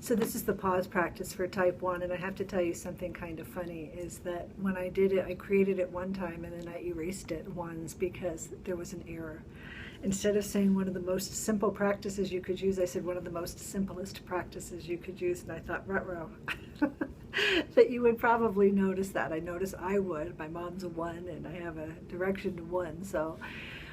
So this is the pause practice for type 1, and I have to tell you something kind of funny is that when I did it, I created it one time and then I erased it once because there was an error. Instead of saying one of the most simple practices you could use, I said one of the most simplest practices you could use, and I thought, ruh-roh, that you would probably notice that. I noticed I would. My mom's a 1 and I have a direction to 1, so.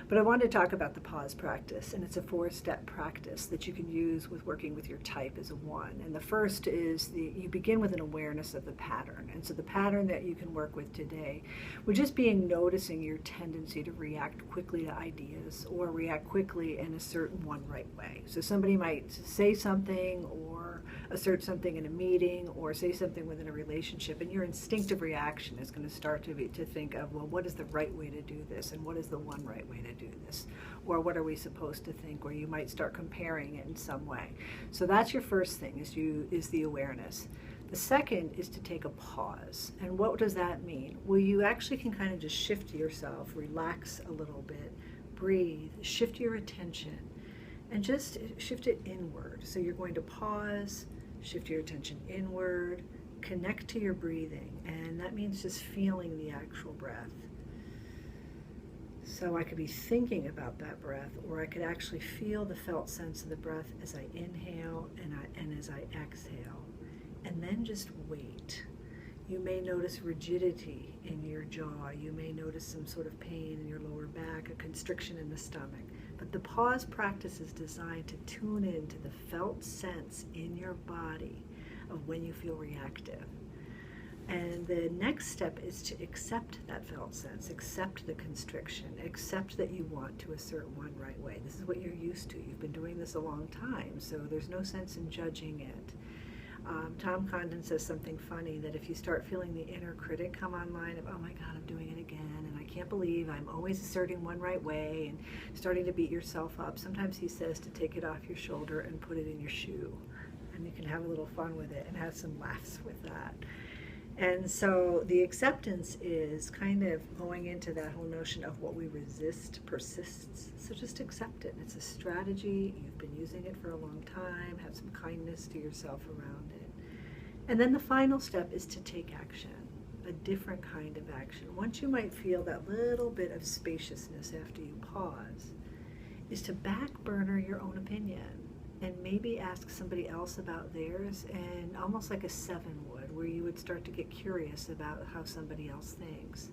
But I wanted to talk about the pause practice, and it's a 4-step practice that you can use with working with your type as a 1. And the first is you begin with an awareness of the pattern. And so the pattern that you can work with today would just be noticing your tendency to react quickly to ideas or react quickly in a certain one right way. So somebody might say something or assert something in a meeting or say something within a relationship, and your instinctive reaction is going to start to think of, well, what is the right way to do this, and what is the one right way to do this, or what are we supposed to think, or you might start comparing it in some way. So that's your first thing, is the awareness. The second is to take a pause. And what does that mean? Well, you actually can kind of just shift yourself, relax a little bit, breathe, shift your attention, and just shift it inward. So you're going to pause, shift your attention inward, connect to your breathing, and that means just feeling the actual breath. So I could be thinking about that breath, or I could actually feel the felt sense of the breath as I inhale and as I exhale. And then just wait. You may notice rigidity in your jaw. You may notice some sort of pain in your lower back, a constriction in the stomach. But the pause practice is designed to tune into the felt sense in your body of when you feel reactive. And the next step is to accept that felt sense, accept the constriction, accept that you want to assert one right way. This is what you're used to. You've been doing this a long time, so there's no sense in judging it. Tom Condon says something funny, that if you start feeling the inner critic come online of, oh my God, I'm doing it again, and I can't believe I'm always asserting one right way, and starting to beat yourself up, sometimes he says to take it off your shoulder and put it in your shoe. And you can have a little fun with it and have some laughs with that. And so the acceptance is kind of going into that whole notion of what we resist persists. So just accept it. It's a strategy. You've been using it for a long time. Have some kindness to yourself around it. And then the final step is to take action, a different kind of action. Once you might feel that little bit of spaciousness after you pause, is to back burner your own opinion and maybe ask somebody else about theirs, and almost like a 7 would, where you would start to get curious about how somebody else thinks.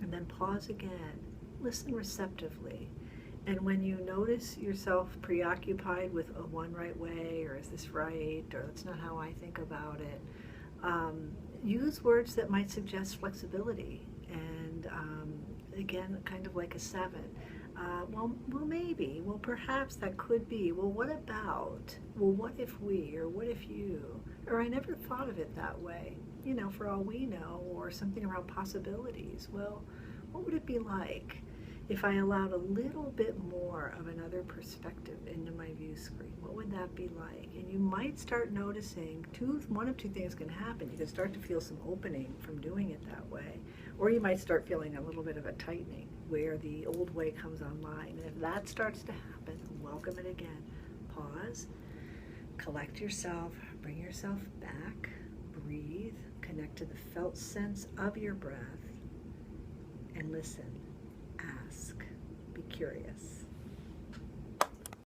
And then pause again, listen receptively. And when you notice yourself preoccupied with a one right way, or is this right, or that's not how I think about it, use words that might suggest flexibility. And again, kind of like a 7. Well, maybe. Well, perhaps that could be. Well, what about? Well, what if we? Or what if you? Or I never thought of it that way. You know, for all we know, or something around possibilities. Well, what would it be like if I allowed a little bit more of another perspective into my view screen? What would that be like? And you might start noticing one of two things can happen. You can start to feel some opening from doing it that way, or you might start feeling a little bit of a tightening where the old way comes online. And if that starts to happen, welcome it again. Pause, collect yourself, bring yourself back, breathe, connect to the felt sense of your breath, and listen, ask, be curious.